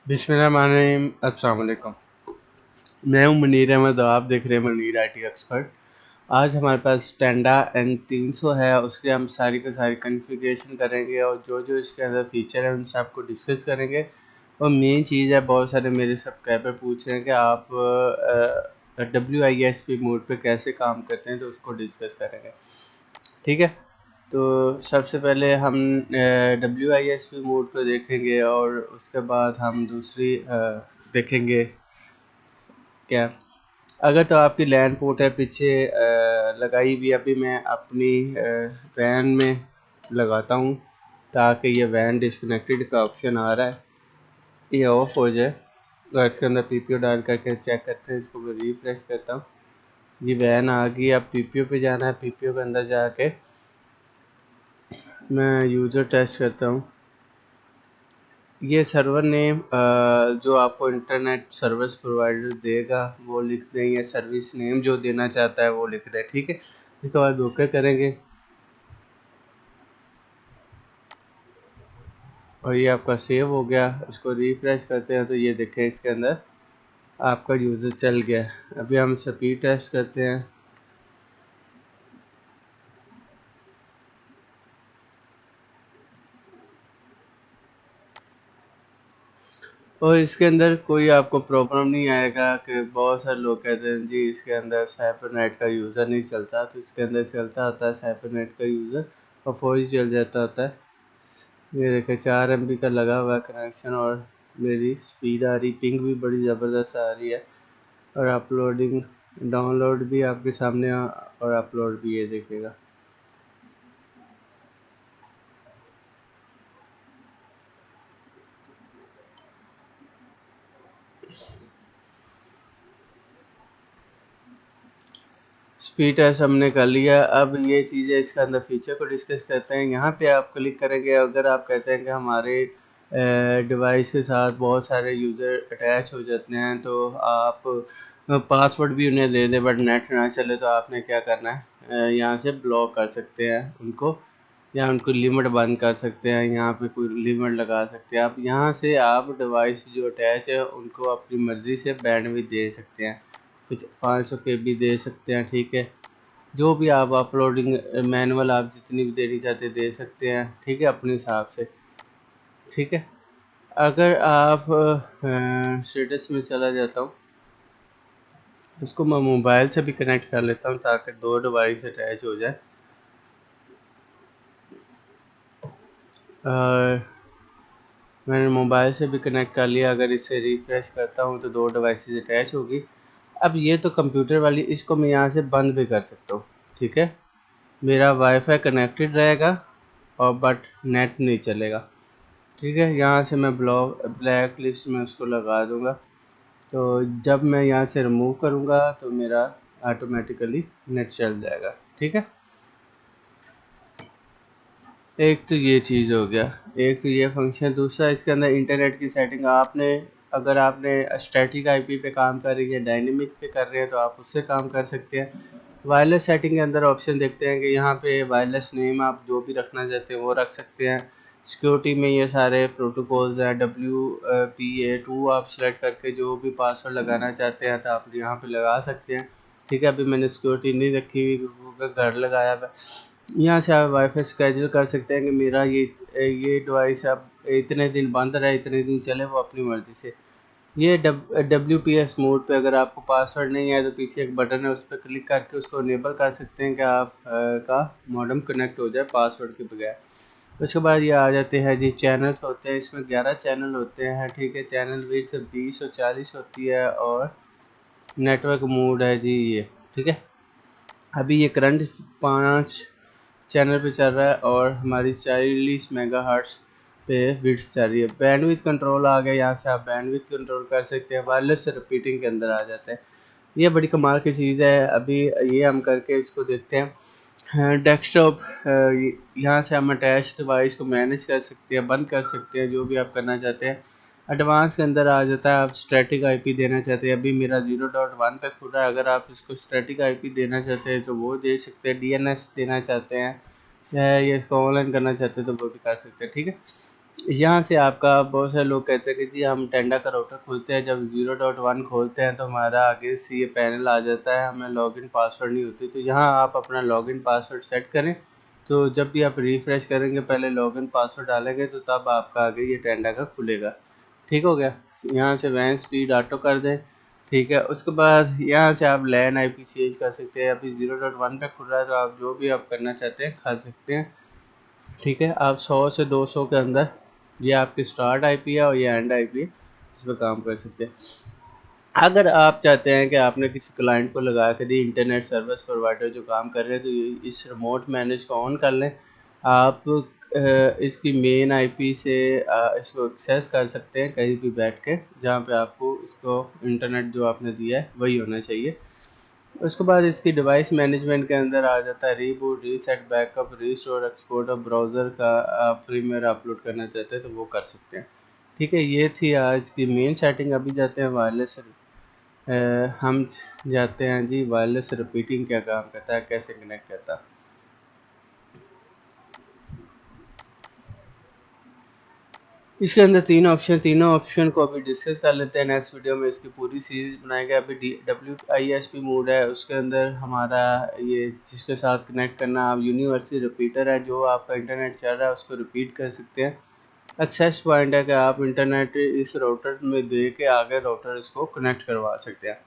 बिस्मिल्लाहिर्रहमानिर्रहीम। अस्सलाम वालेकुम। मैं हूं मुनीर अहमद और आप देख रहे हैं मुनीर आईटी एक्सपर्ट। आज हमारे पास टेंडा N300 है, उसके हम सारी की सारी कॉन्फ़िगरेशन करेंगे और जो जो इसके अंदर फीचर है उन सब को डिस्कस करेंगे। और मेन चीज़ है, बहुत सारे मेरे सब्सक्राइबर पूछ रहे हैं कि आप WISP मोड पे कैसे काम करते हैं, तो उसको डिस्कस करेंगे। ठीक है, तो सबसे पहले हम WISP मोड को देखेंगे और उसके बाद हम दूसरी देखेंगे क्या। अगर तो आपकी लैन पोर्ट है पीछे लगाई हुई, अभी मैं अपनी वैन में लगाता हूँ ताकि ये वैन डिस्कनेक्टेड का ऑप्शन आ रहा है ये ऑफ हो जाए। और इसके अंदर PPO डाल करके चेक करते हैं, इसको मैं रिफ्रेश करता हूँ। ये वैन आ गई। अब PPO पे जाना है, PPO के अंदर जाके मैं यूज़र टेस्ट करता हूँ। ये सर्वर नेम जो आपको इंटरनेट सर्विस प्रोवाइडर देगा वो लिख दें, या सर्विस नेम जो देना चाहता है वो लिख दें। ठीक है, इसके बाद ओके करेंगे और ये आपका सेव हो गया। इसको रिफ्रेश करते हैं तो ये देखें इसके अंदर आपका यूज़र चल गया। अभी हम स्पीड टेस्ट करते हैं। और इसके अंदर कोई आपको प्रॉब्लम नहीं आएगा कि बहुत सारे लोग कहते हैं जी इसके अंदर साइबरनेट का यूज़र नहीं चलता, तो इसके अंदर चलता होता है साइबरनेट का यूज़र और 4G चल जाता होता है। ये देखिए 4 MB का लगा हुआ है कनेक्शन और मेरी स्पीड आ रही, पिंग भी बड़ी ज़बरदस्त आ रही है। और अपलोडिंग डाउनलोड भी आपके सामने और अपलोड भी ये देखिएगा। स्पीड टेस्ट हमने कर लिया। अब ये चीज़ें इसके अंदर फीचर को डिस्कस करते हैं। यहाँ पे आप क्लिक करेंगे, अगर आप कहते हैं कि हमारे डिवाइस के साथ बहुत सारे यूज़र अटैच हो जाते हैं तो आप पासवर्ड भी उन्हें दे दें बट नेट ना चले, तो आपने क्या करना है, यहाँ से ब्लॉक कर सकते हैं उनको, या उनको लिमिट बंद कर सकते हैं। यहाँ पे कोई लिमिट लगा सकते हैं आप। यहाँ से आप डिवाइस जो अटैच है उनको अपनी मर्ज़ी से बैंडविड्थ दे सकते हैं, कुछ 500 KB दे सकते हैं। ठीक है, जो भी आप अपलोडिंग मैनुअल आप जितनी भी देनी चाहते दे सकते हैं। ठीक है, अपने हिसाब से। ठीक है, अगर आप स्टेटस में चला जाता हूँ, इसको मैं मोबाइल से भी कनेक्ट कर लेता हूँ ताकि दो डिवाइस अटैच हो जाए। मैंने मोबाइल से भी कनेक्ट कर लिया। अगर इसे रिफ्रेश करता हूँ तो दो डिवाइसेस अटैच होगी। अब ये तो कंप्यूटर वाली, इसको मैं यहाँ से बंद भी कर सकता हूँ। ठीक है, मेरा वाईफाई कनेक्टेड रहेगा और बट नेट नहीं चलेगा। ठीक है, यहाँ से मैं ब्लैक लिस्ट में उसको लगा दूँगा। तो जब मैं यहाँ से रिमूव करूँगा तो मेरा ऑटोमेटिकली नेट चल जाएगा। ठीक है, एक तो ये चीज़ हो गया, एक तो ये फंक्शन। दूसरा, इसके अंदर इंटरनेट की सेटिंग आपने, अगर आपने स्टैटिक IP पे काम कर रही है, डायनेमिक पे कर रहे हैं, तो आप उससे काम कर सकते हैं। वायरलेस सेटिंग के अंदर ऑप्शन देखते हैं कि यहाँ पे वायरलेस नेम आप जो भी रखना चाहते हैं वो रख सकते हैं। सिक्योरिटी में ये सारे प्रोटोकॉल्स हैं, WPA2 आप सेलेक्ट करके जो भी पासवर्ड लगाना चाहते हैं तो आप यहाँ पे लगा सकते हैं। ठीक है, अभी मैंने सिक्योरिटी नहीं रखी हुई क्योंकि घर लगाया है। यहाँ से आप वाईफाई स्केड्यूल कर सकते हैं कि मेरा ये डिवाइस अब इतने दिन बंद रहे, इतने दिन चले, वो अपनी मर्ज़ी से। ये WPS मोड पे अगर आपको पासवर्ड नहीं है तो पीछे एक बटन है, उस पर क्लिक करके उसको इनेबल कर सकते हैं कि आप का मॉडेम कनेक्ट हो जाए पासवर्ड के बगैर। उसके बाद ये आ जाते हैं जी, चैनल्स होते हैं, इसमें 11 चैनल होते हैं। ठीक है, चैनल विड्थ 20 और 40 होती है और नेटवर्क मोड है जी ये। ठीक है, अभी ये करंट 5 चैनल पे चल रहा है और हमारी 40 मेगाहर्ट्ज़ पे बिट्स चल रही है। बैंडविड्थ कंट्रोल आ गया, यहाँ से आप बैंडविड्थ कंट्रोल कर सकते हैं। वायरलेस रिपीटिंग के अंदर आ जाते हैं। ये बड़ी कमाल की चीज़ है। अभी ये हम करके इसको देखते हैं। डेस्कटॉप, यहाँ से हम अटैच डिवाइस को मैनेज कर सकते हैं, बंद कर सकते हैं, जो भी आप करना चाहते हैं। एडवांस के अंदर आ जाता है, आप स्टैटिक IP देना चाहते हैं। अभी मेरा 0.1 तक खुला है, अगर आप इसको स्टैटिक IP देना चाहते हैं तो वो दे सकते हैं। DNS देना चाहते हैं या इसको ऑनलाइन करना चाहते हैं तो वो भी कर सकते हैं। ठीक है, यहाँ से आपका बहुत सारे लोग कहते हैं कि जी हम टेंडा का राउटर खोलते हैं, जब 0.1 खोलते हैं तो हमारा आगे से ये पैनल आ जाता है, हमें लॉगिन पासवर्ड नहीं होती। तो यहाँ आप अपना लॉगिन पासवर्ड सेट करें, तो जब भी आप रिफ्रेश करेंगे पहले लॉगिन पासवर्ड डालेंगे तो तब आपका आगे ये टेंडा का खुलेगा। ठीक हो गया। यहाँ से वैन स्पीड ऑटो कर दें। ठीक है, उसके बाद यहाँ से आप लैन IP चेंज कर सकते हैं। अभी 0.1 पे खुल रहा है तो आप जो भी आप करना चाहते हैं कर सकते हैं। ठीक है, आप 100 से 200 के अंदर ये आपकी स्टार्ट IP है और ये एंड IP है, इस पर काम कर सकते हैं। अगर आप चाहते हैं कि आपने किसी क्लाइंट को लगा के दी इंटरनेट सर्विस प्रोवाइडर जो काम कर रहे हैं, तो इस रिमोट मैनेज को ऑन कर लें। आप इसकी मेन IP से इसको एक्सेस कर सकते हैं कहीं भी बैठ के, जहाँ पे आपको इसको इंटरनेट जो आपने दिया है वही होना चाहिए। उसके बाद इसकी डिवाइस मैनेजमेंट के अंदर आ जाता है reboot, reset, backup, restore, export और ब्राउज़र का आप फ्रीवेयर अपलोड करना चाहते हैं तो वो कर सकते हैं। ठीक है, ये थी आज की मेन सेटिंग। अभी जाते हैं वायरलेस। हम जाते हैं जी वायरलेस रिपीटिंग क्या काम करता है, कैसे कनेक्ट करता है। इसके अंदर तीनों ऑप्शन को अभी डिस्कस कर लेते हैं। नेक्स्ट वीडियो में इसकी पूरी सीरीज बनाएंगे। अभी WISP मोड है, उसके अंदर हमारा ये जिसके साथ कनेक्ट करना, आप यूनिवर्सल रिपीटर है, जो आपका इंटरनेट चल रहा है उसको रिपीट कर सकते हैं। एक्सेस पॉइंट है कि आप इंटरनेट इस राउटर में दे के आगे राउटर इसको कनेक्ट करवा सकते हैं।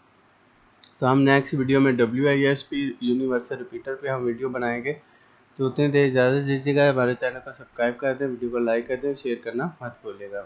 तो हम नेक्स्ट वीडियो में WISP यूनिवर्सल रिपीटर पे हम वीडियो बनाएंगे। तो उतनी देर इजाज़त दीजिएगा। हमारे चैनल को सब्सक्राइब कर दें, वीडियो को लाइक कर दें, शेयर करना मत भूलिएगा।